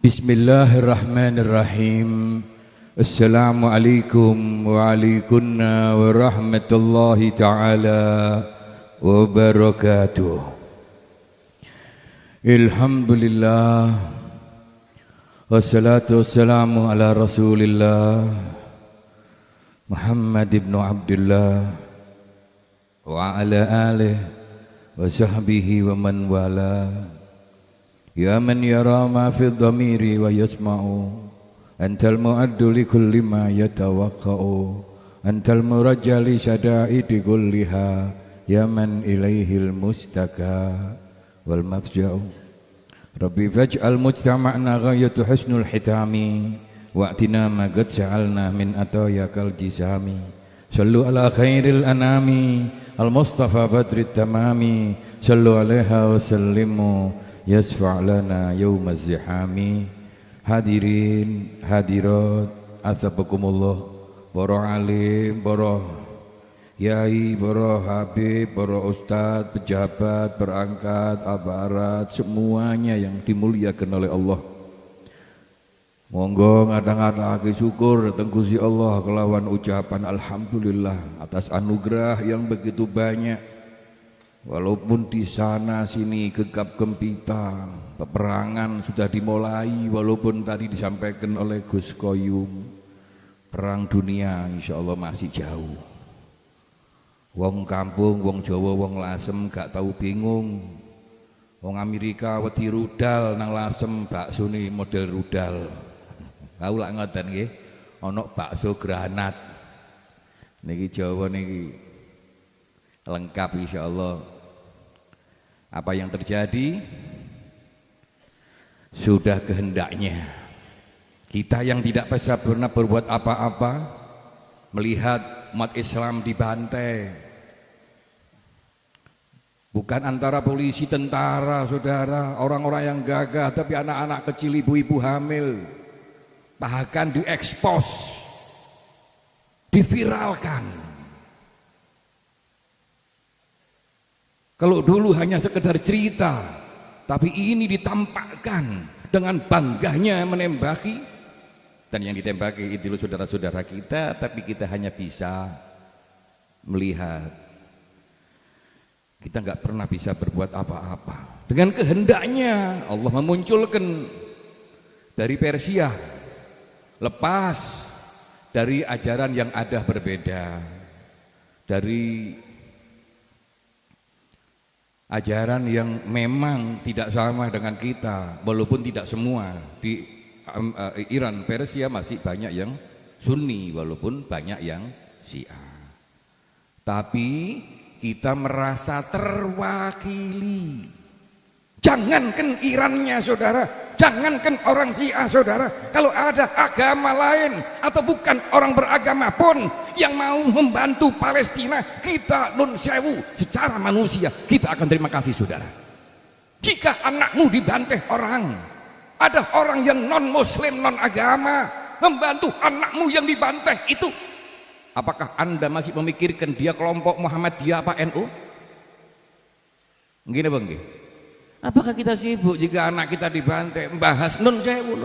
Bismillahirrahmanirrahim. Assalamualaikum waalaikumsalam warahmatullahi ta'ala wabarakatuh. Alhamdulillah wassalatu wassalamu ala rasulillah Muhammad ibn Abdullah wa ala alihi wa sahbihi wa man wala. Ya man yara ma fi dhamiri wa yasma'u antal mu'addu li kulli ma yatawaqqa'u antal murajja li syada'idi kulliha ya man ilaihil mustaka wal mafja'u. Rabbi faj'al mujtama'na ghayatu husnul hitami wa'tina ma qad ja'alna min atayakal jisami. Sallu ala khairil anami al mustafa badrit tamami sallu alaiha wa sallimu yasfa' lana yawmaz zihami. Hadirin hadirat athabakumullah, para alim, para yai, para habib, para ustadz, pejabat, perangkat, aparat, semuanya yang dimuliakan oleh Allah. Monggo ngadang-adang syukur datang Gusti Allah kelawan ucapan alhamdulillah atas anugerah yang begitu banyak. Walaupun di sana sini gegap gempita, peperangan sudah dimulai, walaupun tadi disampaikan oleh Gus Koyum, perang dunia insya Allah masih jauh. Wong kampung, wong Jawa, wong Lasem gak tahu bingung. Wong Amerika wedi rudal nang Lasem, bakso nih model rudal. Tahu lah ngoten nggih, ana bakso granat. Niki Jawa niki lengkap insya Allah. Apa yang terjadi sudah kehendaknya. Kita yang tidak bisa pernah berbuat apa-apa, melihat umat Islam dibantai, bukan antara polisi, tentara, saudara, orang-orang yang gagah, tapi anak-anak kecil, ibu-ibu hamil, bahkan diekspos, diviralkan. Kalau dulu hanya sekedar cerita, tapi ini ditampakkan dengan bangganya menembaki, dan yang ditembaki itu saudara-saudara kita, tapi kita hanya bisa melihat. Kita nggak pernah bisa berbuat apa-apa. Dengan kehendaknya Allah memunculkan dari Persia, lepas dari ajaran yang ada berbeda, dari ajaran yang memang tidak sama dengan kita, walaupun tidak semua. Di Iran, Persia masih banyak yang Sunni, walaupun banyak yang Syiah. Tapi kita merasa terwakili. Jangankan Irannya saudara, jangankan orang Syiah saudara, kalau ada agama lain atau bukan orang beragama pun yang mau membantu Palestina, kita nun sewu secara manusia kita akan terima kasih saudara. Jika anakmu dibantai orang, ada orang yang non muslim, non agama membantu anakmu yang dibantai itu, apakah anda masih memikirkan dia kelompok Muhammadiyah apa NU? Gini bang, apakah kita sibuk jika anak kita dibantai membahas nun sewu?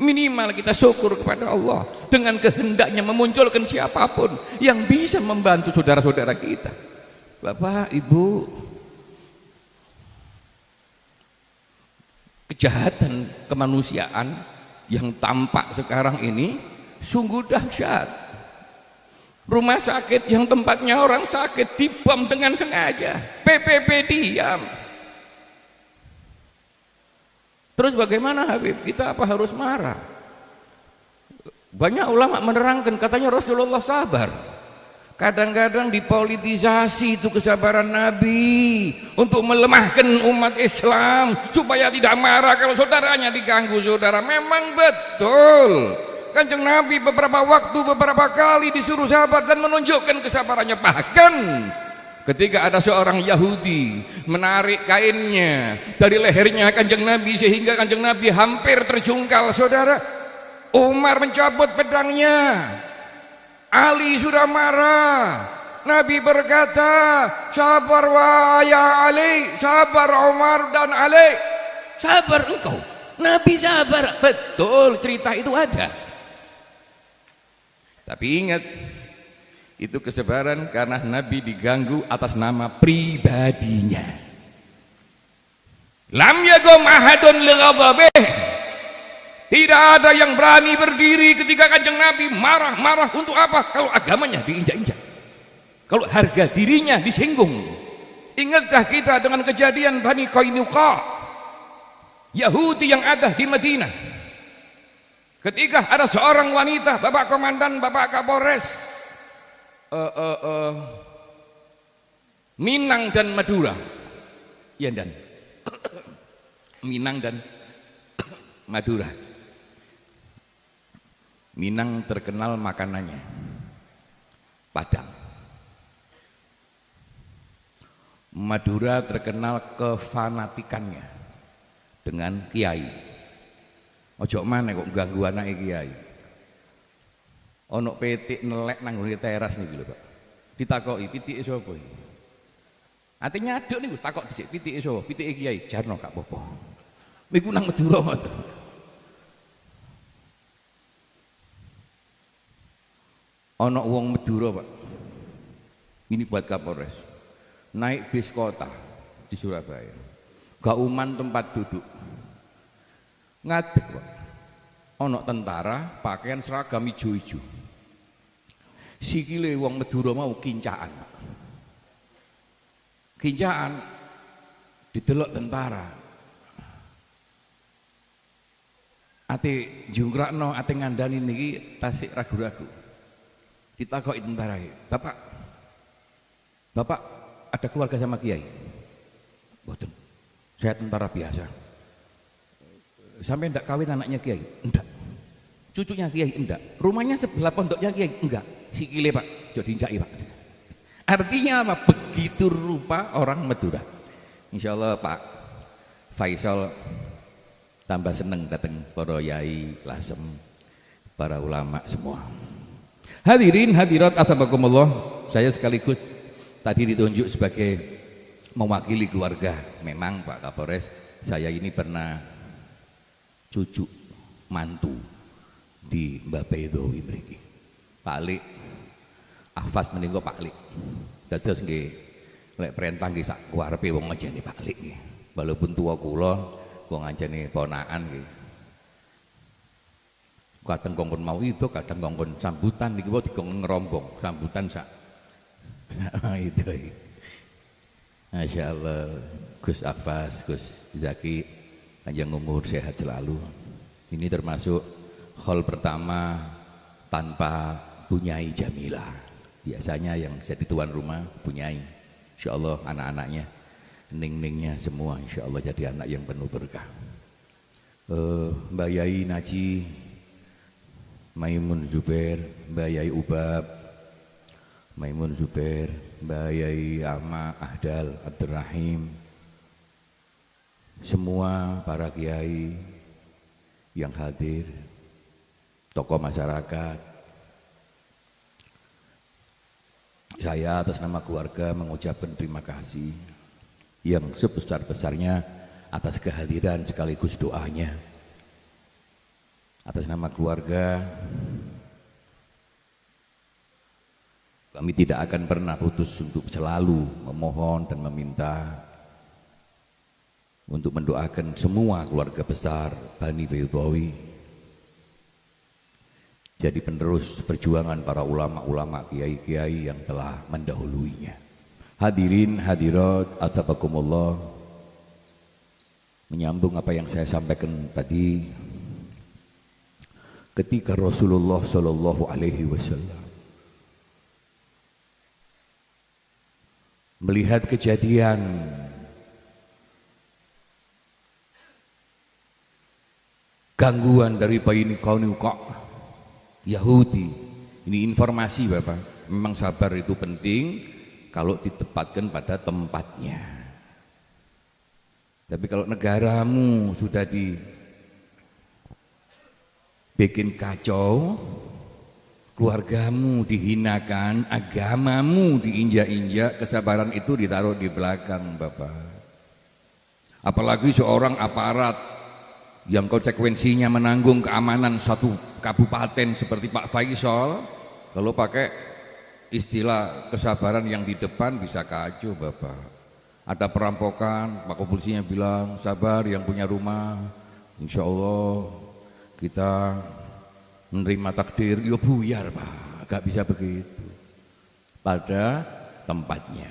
Minimal kita syukur kepada Allah dengan kehendaknya memunculkan siapapun yang bisa membantu saudara-saudara kita. Bapak, Ibu, kejahatan kemanusiaan yang tampak sekarang ini sungguh dahsyat. Rumah sakit yang tempatnya orang sakit dibom dengan sengaja, PPP diam. Terus bagaimana Habib? Kita apa harus marah? Banyak ulama menerangkan, katanya Rasulullah sabar. Kadang-kadang dipolitisasi itu kesabaran Nabi untuk melemahkan umat Islam supaya tidak marah kalau saudaranya diganggu saudara. Memang betul. Kanjeng Nabi beberapa waktu, beberapa kali disuruh sabar dan menunjukkan kesabarannya. Bahkan ketika ada seorang Yahudi menarik kainnya dari lehernya Kanjeng Nabi sehingga Kanjeng Nabi hampir terjungkal saudara, Umar mencabut pedangnya, Ali sudah marah, Nabi berkata, sabar wahai Ali, sabar Umar dan Ali, sabar engkau. Nabi sabar, betul, cerita itu ada. Tapi ingat, itu kesabaran karena Nabi diganggu atas nama pribadinya. Lam yakum ahadun li ghadabih. Tidak ada yang berani berdiri ketika Kanjeng Nabi marah-marah. Untuk apa? Kalau agamanya diinjak-injak, kalau harga dirinya disinggung. Ingatkah kita dengan kejadian Bani Qainuqa, Yahudi yang ada di Madinah, ketika ada seorang wanita, Bapak Komandan, Bapak Kapolres, Minang dan Madura, ya, dan Minang dan Madura. Minang terkenal makanannya Padang, Madura terkenal kefanatikannya dengan kiai. Ojo mana kok ganggu anak kiai. Ono petik nelek nang ngene teras niki lho, Pak. Ditakoki pitike sapa iki? Ate nyaduk niku takok dhisik pitike sapa? Pitike kiai Jarno gak apa-apa. Niku nang Madura ngoten. Ono wong Madura, Pak. Ini buat Kapolres. Naik bis kota di Surabaya. Gauman tempat duduk. Ngadeg, Pak. Ono tentara pakaian seragam ijo-ijo. Sikile wong Madura mau kincaan, Pak. Kincaan didelok tentara. Ate jungkrakno, ate ngandani niki tasik ragu-ragu. Ditakoki tentara, Bapak ada keluarga sama kiai? Mboten, saya tentara biasa. Sampai ndak kawin anaknya kiai? Enggak. Cucunya kiai? Enggak. Rumahnya sebelah pondoknya kiai? Enggak. Sikile, Pak, jadi injaki, Pak. Artinya apa? Begitu rupa orang Madura. Insya Allah Pak Faisal tambah seneng datang para yai lasem, para ulama semua. Hadirin hadirat athabakumullah, saya sekaligus tadi ditunjuk sebagai mewakili keluarga. Memang Pak Kapolres, saya ini pernah cucu mantu di Mbah Bedowi mriki. Pak Lik Ahfaz menika Pak Lik. Dados nggih lek perintah nggih sak kuwarepe wong ngajeni Pak Lik nggih. Walaupun tua kula wong ngajeni ponakan nggih. Kadang kongkon mau itu, kadang kongkon sambutan niki wae dikon ngerombong, sambutan sak itu. Masya Allah, Gus Ahfaz, Gus Zaki, panjang umur, sehat selalu. Ini termasuk hall pertama tanpa Bunyai Jamila. Biasanya yang jadi tuan rumah Bunyai. Insya Allah anak-anaknya, ning-ningnya semua insya Allah jadi anak yang penuh berkah. Mbak Yai Naji, Maimun Zubair, Mbak Yai Ubab, Maimun Zubair, Mbak Yai Ama Ahdal Abdurrahim, semua para kiai yang hadir, tokoh masyarakat, saya atas nama keluarga mengucapkan terima kasih yang sebesar-besarnya atas kehadiran sekaligus doanya. Atas nama keluarga, kami tidak akan pernah putus untuk selalu memohon dan meminta untuk mendoakan semua keluarga besar Bani Bedowi jadi penerus perjuangan para ulama-ulama, kiai-kiai yang telah mendahuluinya. Hadirin hadirat athabakumullah, menyambung apa yang saya sampaikan tadi, ketika Rasulullah Shallallahu Alaihi Wasallam melihat kejadian gangguan dari Bani Qainuqa Yahudi, ini informasi Bapak, memang sabar itu penting kalau ditempatkan pada tempatnya. Tapi kalau negaramu sudah bikin kacau, keluargamu dihinakan, agamamu diinjak-injak, kesabaran itu ditaruh di belakang Bapak. Apalagi seorang aparat yang konsekuensinya menanggung keamanan satu kabupaten seperti Pak Faisal, kalau pakai istilah kesabaran yang di depan bisa kacau Bapak. Ada perampokan, Pak Polisinya bilang sabar yang punya rumah, insya Allah kita menerima takdir. Yo buyar Pak, gak bisa begitu. Pada tempatnya.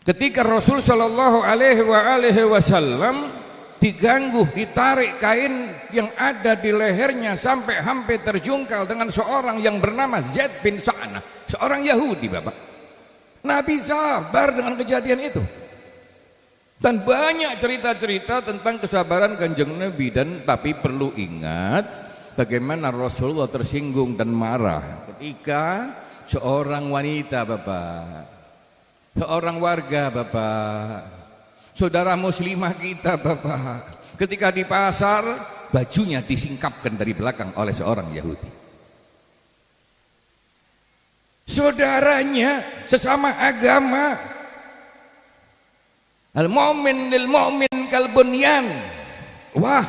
Ketika Rasul Shallallahu Alaihi Wasallam diganggu, ditarik kain yang ada di lehernya sampai hampir terjungkal dengan seorang yang bernama Zaid bin Sa'nah, seorang Yahudi Bapak. Nabi sabar dengan kejadian itu. Dan banyak cerita-cerita tentang kesabaran Kanjeng Nabi, dan tapi perlu ingat bagaimana Rasulullah tersinggung dan marah ketika seorang wanita Bapak, seorang warga Bapak, saudara muslimah kita Bapak, ketika di pasar bajunya disingkapkan dari belakang oleh seorang Yahudi. Saudaranya sesama agama, al-mu'min lil mu'min kal bunyan, wah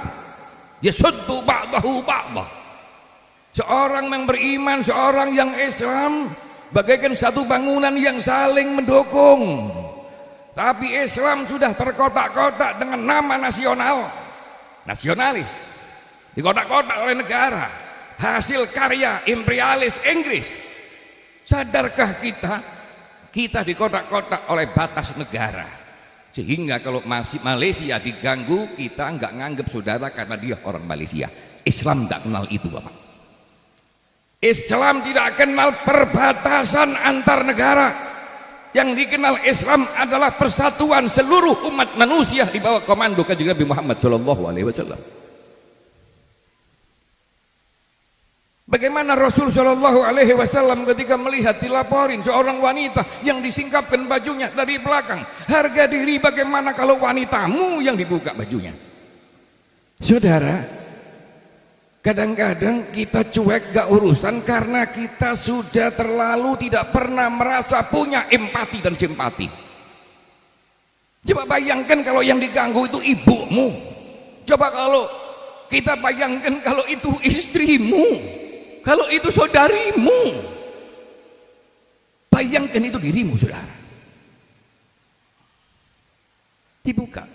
yasuddu ba'dahu ba'dah. Seorang yang beriman, seorang yang Islam bagaikan satu bangunan yang saling mendukung. Tapi Islam sudah terkotak-kotak dengan nama nasionalis, dikotak-kotak oleh negara, hasil karya imperialis Inggris. Sadarkah kita dikotak-kotak oleh batas negara, sehingga kalau masih Malaysia diganggu, kita nggak nganggap saudara karena dia orang Malaysia. Islam nggak kenal itu Bapak. Islam tidak kenal perbatasan antar negara. Yang dikenal Islam adalah persatuan seluruh umat manusia di bawah komando Kanjeng Nabi Muhammad SAW. Bagaimana Rasul SAW ketika melihat dilaporin seorang wanita yang disingkapkan bajunya dari belakang, harga diri bagaimana kalau wanitamu yang dibuka bajunya? Saudara, kadang-kadang kita cuek gak urusan karena kita sudah terlalu tidak pernah merasa punya empati dan simpati. Coba bayangkan kalau yang diganggu itu ibumu. Coba kalau kita bayangkan kalau itu istrimu, kalau itu saudarimu. Bayangkan itu dirimu saudara. Dibuka.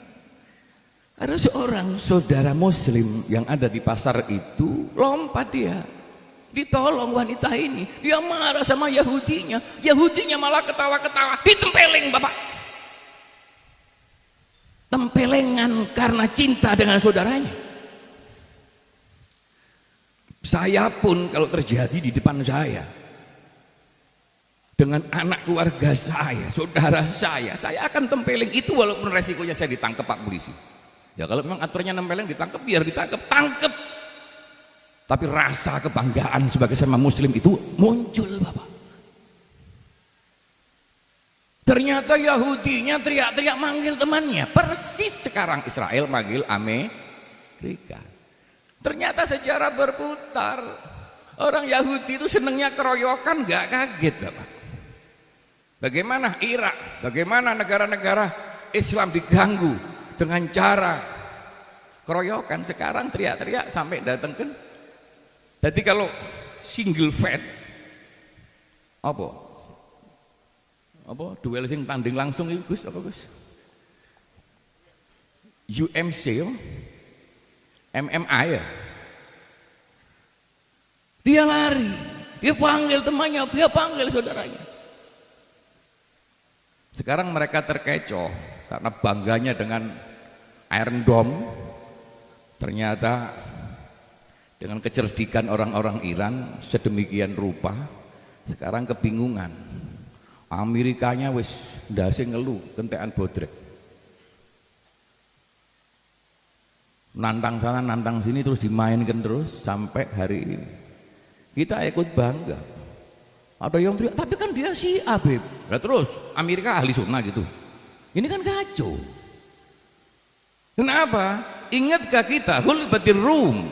Ada seorang saudara muslim yang ada di pasar itu, lompat dia, ditolong wanita ini. Dia marah sama Yahudinya, Yahudinya malah ketawa-ketawa, ditempeleng Bapak. Tempelengan karena cinta dengan saudaranya. Saya pun kalau terjadi di depan saya, dengan anak keluarga saya, saudara saya akan tempeleng itu walaupun resikonya saya ditangkap Pak Polisi. Ya kalau memang aturannya nempeleng ditangkap, biar ditangkap, tangkep. Tapi rasa kebanggaan sebagai sama muslim itu muncul Bapak. Ternyata Yahudinya teriak-teriak manggil temannya, persis sekarang Israel manggil Amerika. Ternyata sejarah berputar. Orang Yahudi itu senangnya keroyokan, gak kaget Bapak. Bagaimana Irak, bagaimana negara-negara Islam diganggu dengan cara keroyokan, sekarang teriak-teriak sampai datang kan. Jadi kalau single fight apa duel sing tanding langsung itu Gus, apa Gus? UMC ya? MMA ya? Dia lari, dia panggil temannya, dia panggil saudaranya. Sekarang mereka terkecoh karena bangganya dengan Iron Dome. Ternyata dengan kecerdikan orang-orang Iran sedemikian rupa, sekarang kebingungan. Amerikanya wis ndase ngelu kentekan bodrek, nantang sana nantang sini terus dimainkan terus sampai hari ini. Kita ikut bangga. Ada yang teriak, tapi kan dia Syiah Beb. Nah, terus Amerika ahli sunnah gitu. Ini kan kacau. Kenapa? Ingatkah kita Ghulbatir Rum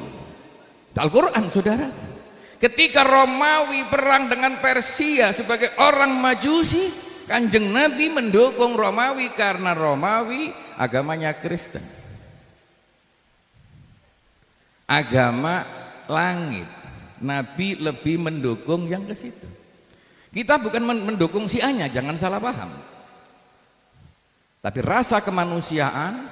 Al-Quran saudara, ketika Romawi perang dengan Persia sebagai orang Majusi, Kanjeng Nabi mendukung Romawi karena Romawi agamanya Kristen. agama langit. Nabi lebih mendukung yang ke situ. Kita bukan mendukung Syiahnya, jangan salah paham. Tapi rasa kemanusiaan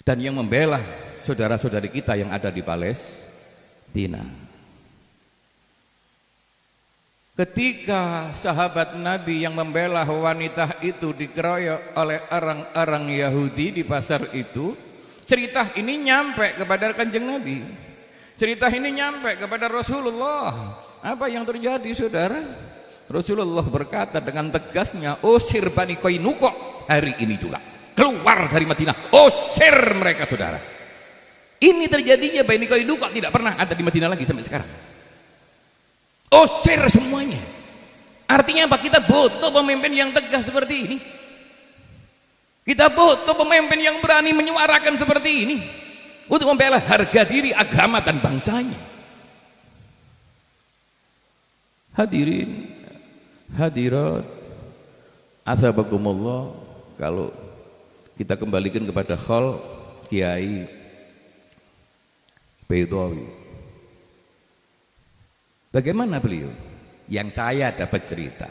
dan yang membela saudara-saudari kita yang ada di Palestina. Ketika sahabat Nabi yang membela wanita itu dikeroyok oleh orang-orang Yahudi di pasar itu, cerita ini nyampe kepada Kanjeng Nabi, cerita ini nyampe kepada Rasulullah. Apa yang terjadi, saudara? Rasulullah berkata dengan tegasnya, usir Bani Qainuqa hari ini juga, keluar dari Madinah, usir mereka, saudara. Ini terjadinya, Bani Qainuqa tidak pernah ada di Madinah lagi sampai sekarang. Usir semuanya. Artinya apa? Kita butuh pemimpin yang tegas seperti ini. Kita butuh pemimpin yang berani menyuarakan seperti ini untuk membela harga diri agama dan bangsanya. Hadirin hadirat athabakumullah, kalau kita kembalikan kepada khol Kiai Baidawi, bagaimana beliau? Yang saya dapat cerita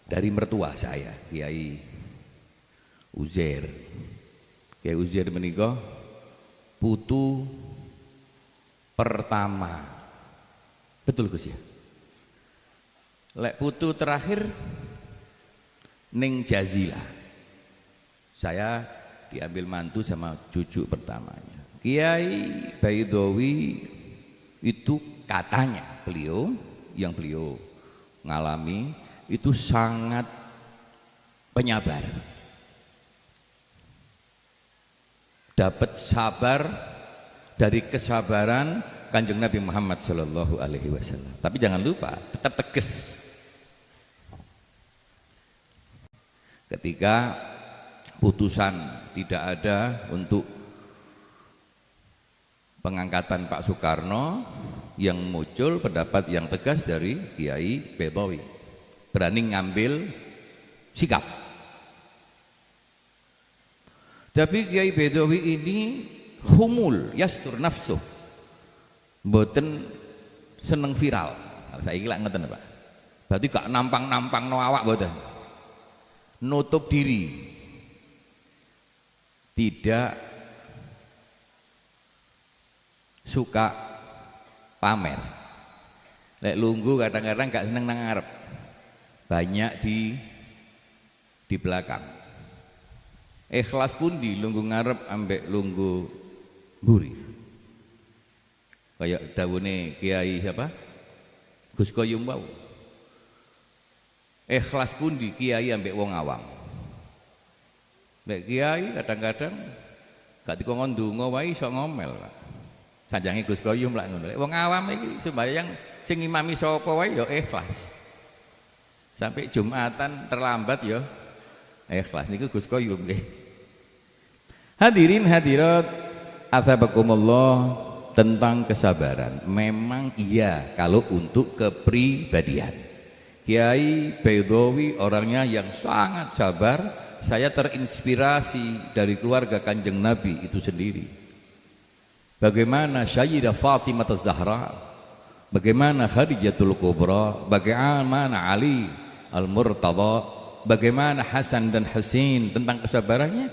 dari mertua saya, Kiai Uzair. Kiai Uzair menikah putu pertama, betul Gus ya? Lek putu terakhir ning Jazila, saya diambil mantu sama cucu pertamanya. Kiai Baidawi itu katanya beliau, yang beliau ngalami itu sangat penyabar, dapat sabar dari kesabaran Kanjeng Nabi Muhammad Shallallahu Alaihi Wasallam. Tapi jangan lupa tetap tegas. Ketika putusan tidak ada untuk pengangkatan Pak Soekarno, yang muncul pendapat yang tegas dari Kiai Baidawi, berani ngambil sikap. Tapi Kiai Baidawi ini humul yastur nafsuh, mboten seneng viral. Saya kira ngeten Pak. Berarti gak nampang-nampang no awak mboten. Nutup diri, tidak suka pamer. Lek lunggu kadang-kadang gak seneng nang ngarep, banyak di belakang. Ikhlas pun di lunggu ngarep ambek lunggu mburi. Kayak dawune Kiai siapa? Gus Koyum wau. Ikhlas pun di kiai ambek wong awam. Lek kiai kadang-kadang gak dikongkon ndonga wae iso ngomel, Pak. Sanjange Gus Koyum lak ngono. Lek wong awam iki sembahyang sing imami sapa wae ya ikhlas. Sampai Jumatan terlambat ya ikhlas. Niku Gus Koyum nggih. Hadirin hadirat athabakumullah, tentang kesabaran. Memang iya kalau untuk kepribadian. Kiai Baidawi orangnya yang sangat sabar. Saya terinspirasi dari keluarga Kanjeng Nabi itu sendiri. Bagaimana Sayyidah Fatimah Az-Zahra, bagaimana Khadijatul Kubra, bagaimana Ali Al-Murtada, bagaimana Hasan dan Husain, tentang kesabarannya.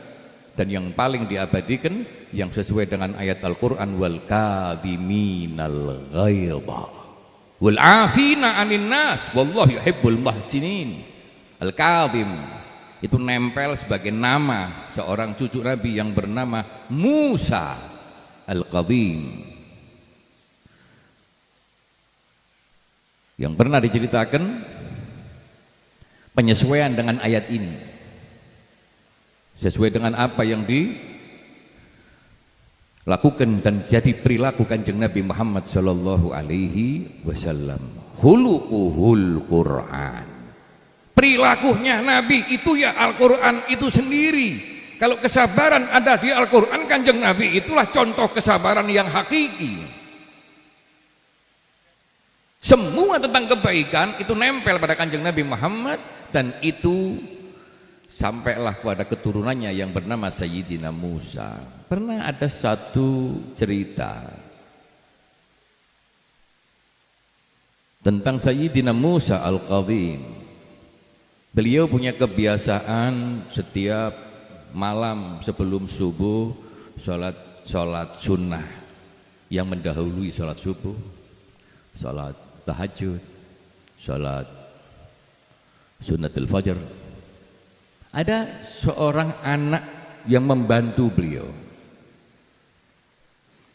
Dan yang paling diabadikan yang sesuai dengan ayat Al-Quran, wal kadhiminal ghaidha wal afina 'anil nas wallahu yuhibbul muhsinin. Al-Kadhim itu nempel sebagai nama seorang cucu Nabi yang bernama Musa Al-Kadhim, yang pernah diceritakan penyesuaian dengan ayat ini sesuai dengan apa yang dilakukan dan jadi perilaku Kanjeng Nabi Muhammad Sallallahu Alaihi Wasallam. Hulukuhul Quran, perilakunya Nabi itu ya Al-Quran itu sendiri. Kalau kesabaran ada di Al-Quran, Kanjeng Nabi itulah contoh kesabaran yang hakiki. Semua tentang kebaikan itu nempel pada Kanjeng Nabi Muhammad, dan itu sampailah kepada keturunannya yang bernama Sayyidina Musa. Pernah ada satu cerita tentang Sayyidina Musa Al-Kadhim. Beliau punya kebiasaan setiap malam sebelum subuh sholat sunnah yang mendahului sholat subuh, sholat tahajud, sholat sunnatul fajr. Ada seorang anak yang membantu beliau,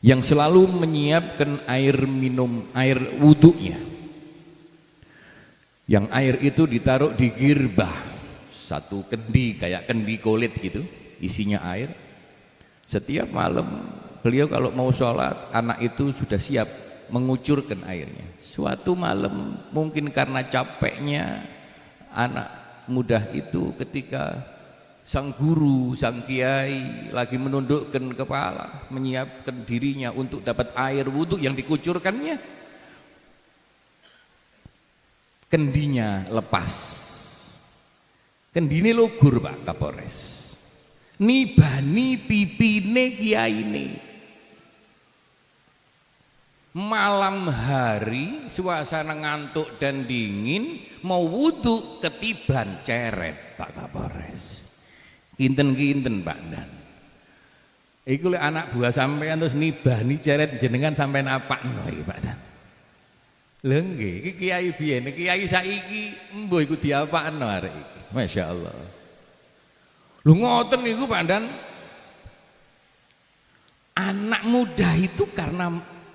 yang selalu menyiapkan air minum, air wudhunya, yang air itu ditaruh di girbah, satu kendi kayak kendi kulit gitu, isinya air. Setiap malam beliau kalau mau sholat, anak itu sudah siap mengucurkan airnya. Suatu malam mungkin karena capeknya anak mudah itu, ketika sang guru, sang kiai lagi menundukkan kepala, menyiapkan dirinya untuk dapat air wudhu yang dikucurkannya, kendinya lepas. Kendine lugur Pak Kapolres, nibani pipine kiai ini. Malam hari suasana ngantuk dan dingin, mau wudhu ketiban ceret Pak Kapolres. Kinten-kinten Pak Dan, iku anak buah sampean terus nibani ceret jenengan sampean apa no Pak Dan? Lho nggih, iki kiai biyen, kiai saiki mbuh iku diapakno arek iki. Masyaallah. Lho ngoten niku Pak Dan. Anak muda itu karena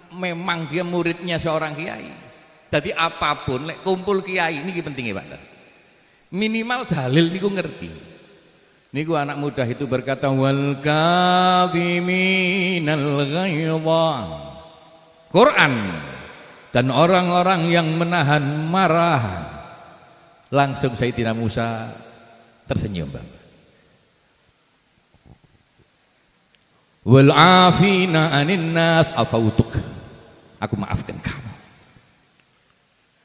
memang dia muridnya seorang kiai. Jadi apapun lek kumpul kiai ini pentingnya Pak Dan. Minimal dalil niku ngerti. Niku anak muda itu berkata wal kadhiminal ghaidha. Quran. Dan orang-orang yang menahan marah. Langsung Sayyidina Musa tersenyum Bapak. Wal afina anin nas afautuk. Aku maafkan kamu.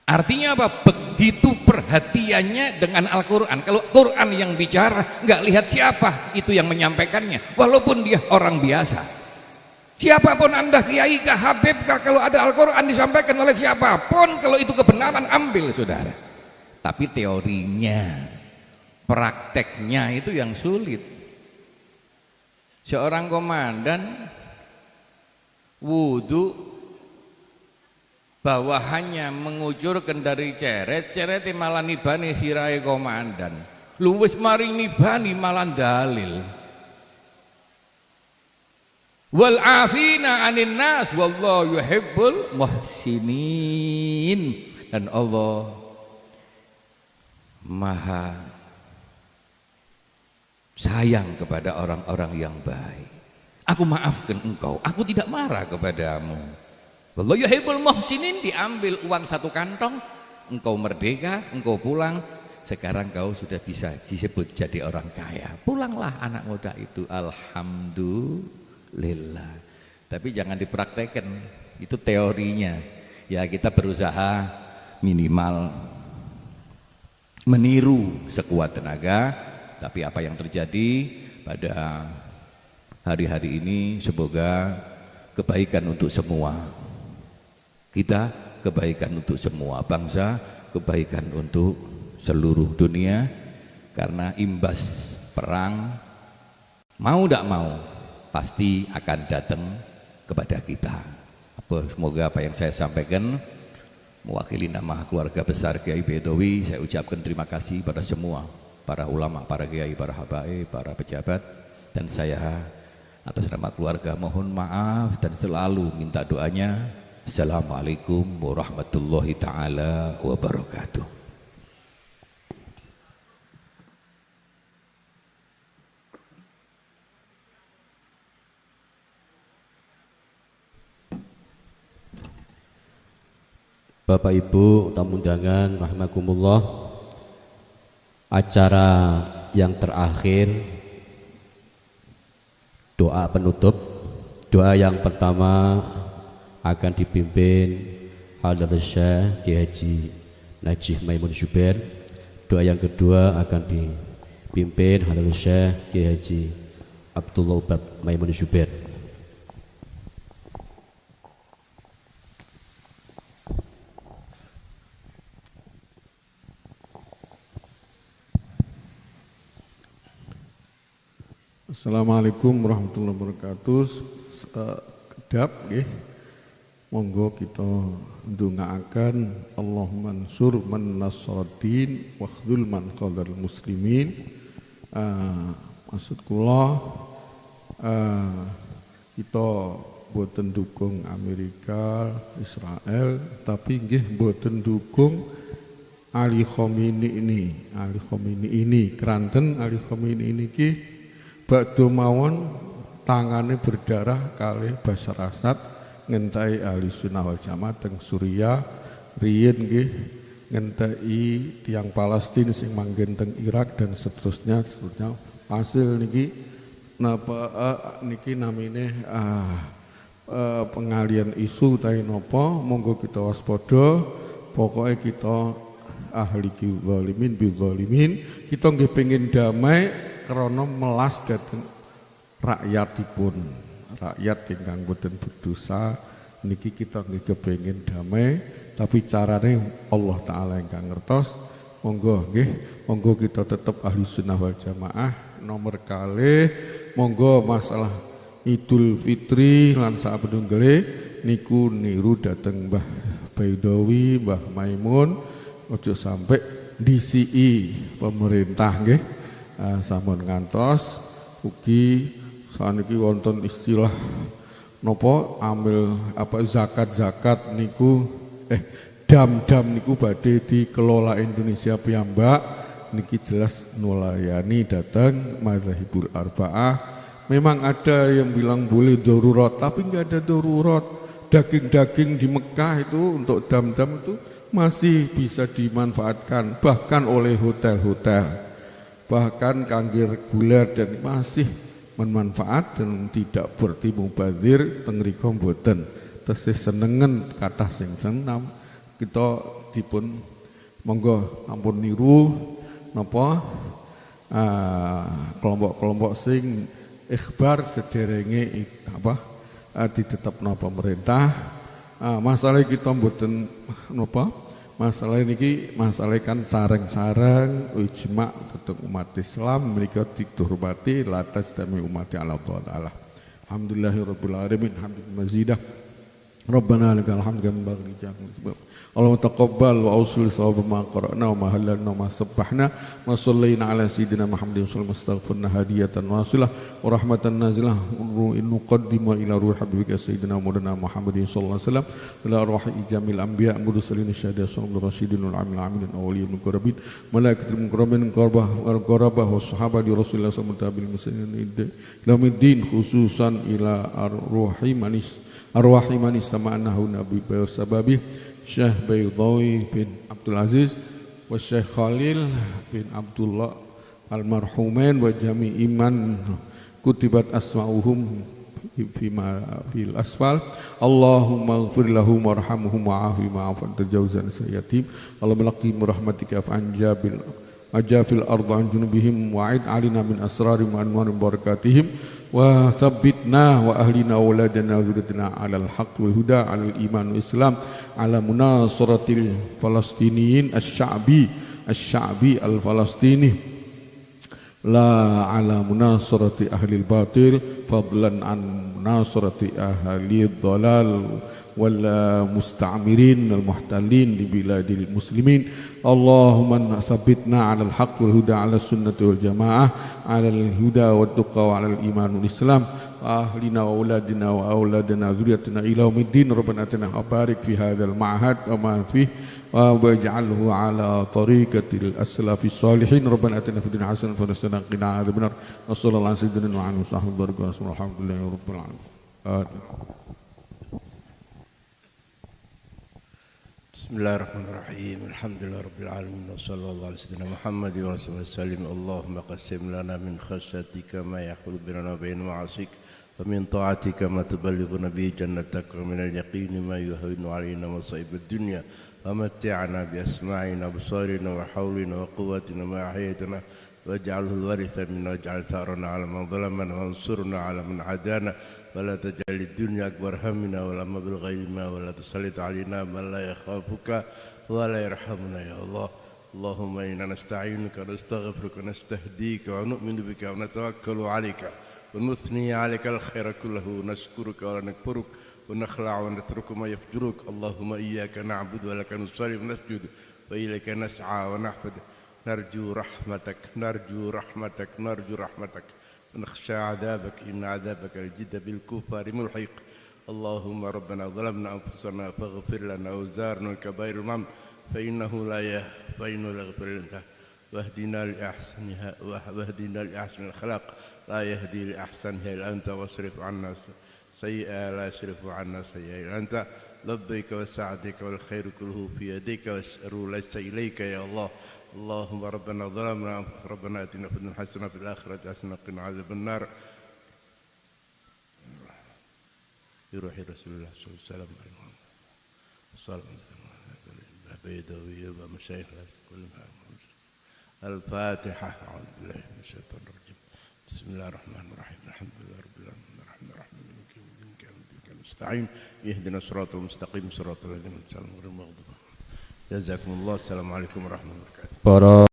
Artinya apa? Begitu perhatiannya dengan Al-Quran. Kalau Quran yang bicara, nggak lihat siapa itu yang menyampaikannya, walaupun dia orang biasa. Siapapun Anda, kiai kah, habib kah, kalau ada Al-Quran disampaikan oleh siapapun, kalau itu kebenaran ambil saudara. Tapi teorinya, prakteknya itu yang sulit. Seorang komandan wudhu bawahannya mengucurkan dari ceret malah nibani sirai komandan. Lu wis maring nibani malah dalil. Wal afina anin nas wallahu yuhibbul muhsinin. Dan Allah maha sayang kepada orang-orang yang baik. Aku maafkan engkau, aku tidak marah kepadamu. Wallahu yuhibbul muhsinin, diambil uang satu kantong, engkau merdeka, engkau pulang, sekarang kau sudah bisa disebut jadi orang kaya. Pulanglah anak muda itu, alhamdulillah. Tapi jangan dipraktekkan, itu teorinya. Ya kita berusaha minimal meniru sekuat tenaga, tapi apa yang terjadi pada hari-hari ini semoga kebaikan untuk semua. Kita kebaikan untuk semua bangsa, kebaikan untuk seluruh dunia, karena imbas perang mau tidak mau pasti akan datang kepada kita. Semoga apa yang saya sampaikan mewakili nama keluarga besar Kiai Bedowi, saya ucapkan terima kasih pada semua para ulama, para kiai, para habaib, para pejabat, dan saya atas nama keluarga mohon maaf dan selalu minta doanya. Assalamualaikum warahmatullahi ta'ala wabarakatuh. Bapak Ibu tamu undangan rahimakumullah, acara yang terakhir doa penutup. Doa yang pertama akan dipimpin Hadratus Syekh Kiai Haji Najih Maimun Zubair. Doa yang kedua akan dipimpin Hadratus Syekh Kiai Haji Abdullah Ubab Maimun Zubair. Assalamualaikum warahmatullahi wabarakatuh. Kedap nggih. Monggo kita ndongaaken Allahumma ansur man nasradin wa khdzul man khadzal muslimin. Maksud kula kita boten dukung Amerika, Israel, tapi nggih boten dukung Ali Khomeini ini. Kranten Ali Khomeini ini ki bakdo mawon tangane berdarah kalih Bashar Assad ngentai ahli sunnah wal jamaah teng Suriah riyen nggih ngentai tiang Palestina sing manggen teng Irak dan seterusnya hasil niki napa niki namine pengalian isu tai napa monggo kita waspada pokoknya kita ahli zalimin bi zalimin kita nggih pengin damai karena melas dateng rakyatipun rakyat ingkang boten berdosa niki kita nggih kepengin damai tapi carane Allah taala ingkang ngertos monggo nggih monggo kita tetap ahli sunnah wal jamaah nomor kalih monggo masalah Idul Fitri lan sabenunggale niku niru dateng Mbah Baidowi Mbah Maimun ojo sampai DCI pemerintah nggih sampun ngantos ugi saniki wonten istilah napa ambil apa zakat niku dam niku badhe dikelola Indonesia piyambak niki jelas nulayani datang mazhabul arba'ah. Memang ada yang bilang boleh darurat tapi enggak ada darurat. Daging-daging di Mekah itu untuk dam-dam itu masih bisa dimanfaatkan bahkan oleh hotel-hotel. Bahkan kangge reguler dan masih bermanfaat dan tidak berarti mubadzir teng mriku mboten tesih senengen kathah sing senam kita dipun monggo ampun niru napa kelompok-kelompok sing ikhbar sederenge apa ditetepno pemerintah masalah kita mboten napa masalah niki masalah kan sareng-sareng ijma tentang umat Islam mereka dihormati latas demi umat Allah Taala. Alhamdulillahirabbil alamin hamdan mazidah. Rabbana lakal hamdu kama yanbaghi li jalali Allahumma taqabbal wa awsil thawaba ma qara'na wa ma halalna wa ma sabbahna wa sallayna ala sayyidina Muhammadin sallallahu alaihi wasallam hadiyatan wasilah wa rahmatan nazilah in nuqaddimu ila ruhi habibika sayyidina Maulana Muhammadin sallallahu alaihi wasallam ila ruhi jamil anbiya mursalin syahada sallallahu rasyidin wal amil amilin awliyin muqarrabin malaikatul mukarramin qarabah wa sahabati Rasulullah sallallahu alaihi wasallam ilamiddin khususan ila arwahi man istama'nahu nabi sababi Syekh Baidawi bin Abdul Aziz wa Syekh Khalil bin Abdullah almarhumain wa jami iman kutibat asma'uhum fil asfal Allahumma ighfir lahum warhamhum wa'afi ma'afan tajawuzan sayyatim Allahumma laqihim rahmatika fa'anjabil ajafil ardu an junubihim wa'id alina min asrari wa anwarin barakatihim wa thabbitna wa ahlina wa auladana wa dhurriyyatina alal haqq wal huda alal iman wal islam ala munasaratil falastiniyin asy-sya'bi al-falastini la ala munasarati ahli al-batil fadlan an munasarati ahli ad-dalal wal musta'mirin wal muhtalin di biladil muslimin Allahumma thabbitna 'alal haqq wal huda 'ala sunnati wal jamaah 'alal huda wat tuqa wa 'alal iman wal islam wa ahlina wa auladina wa auladana dzurriyyatina ila yaumiddin rabbana atina barik fi hadzal ma'had wa ma fihi wa waj'alhu 'ala tariqatil aslafis salihin rabbana atina fid dunya hasanatan wa qina adzabannar wa sallallahu alaihi wa sallam alhamdulillahi rabbil alamin Bismillahirrahmanirrahim. Alhamdulillahirabbil alamin wa sallallahu alaihi wasallam Muhammad wa sallam. Allahumma qassim lana min khashyatika ma yahulu bainana wa bain ma'asik wa min ta'atika ma tuballighuna bi jannatak wa min al-yaqini ma yuhawwinu alaina masa'ib ad-dunya wa matti'na bi asma'ina absarina wa hawlina wa quwwatina ma ahyaytana واجعله الوارث منا واجعل ثارنا على من ظلمنا وانصرنا على من عادانا ولا تجعل الدنيا أكبر همنا ولا مبلغ علمنا ولا تسلط علينا من لا يخافك ولا يرحمنا يا الله. اللهم إنا نستعينك ونستغفرك ونستهديك ونؤمن بك ونتوكل عليك ونثني عليك الخير كله ونشكرك ولا نكفرك ونخلع ونترك ما يفجرك. اللهم إياك نعبد ولك نصلي ونسجد وإليك نسعى ونحفد نرجو رحمتك نرجو رحمتك نرجو رحمتك ونخشى عذابك إن عذابك الجد بالكفار ملحق. اللهم ربنا ظلمنا أنفسنا فاغفر لنا وزارنا الكبائر المعم فإنه لا يغفر لنا واهدنا لأحسن الأخلاق لا يهدي لأحسنها إلا أنت واصرف عنا سيئة لا يصرف عنا سيئة إلا أنت. لبيك وسعدك والخير كله في يديك والشر ليس إليك يا الله. اللهم ربنا ظلمنا ربنا آتنا في الدنيا حسنة في الآخرة حسنة وقنا عذاب النار. بروح رسول الله صلى الله عليه وسلم صلى الله بيدوية ومشايخ كلها. الفاتحة. أعوذ بالله من الشيطان الرجيم. بسم الله الرحمن الرحيم. الحمد لله رب العالمين الرحمن الرحيم مالك يوم الدين إياك نستعين اهدنا الصراط المستقيم صراط الذين أنعمت عليهم غير المغضوب. جزاكم الله. السلام عليكم ورحمة الله وبركاته.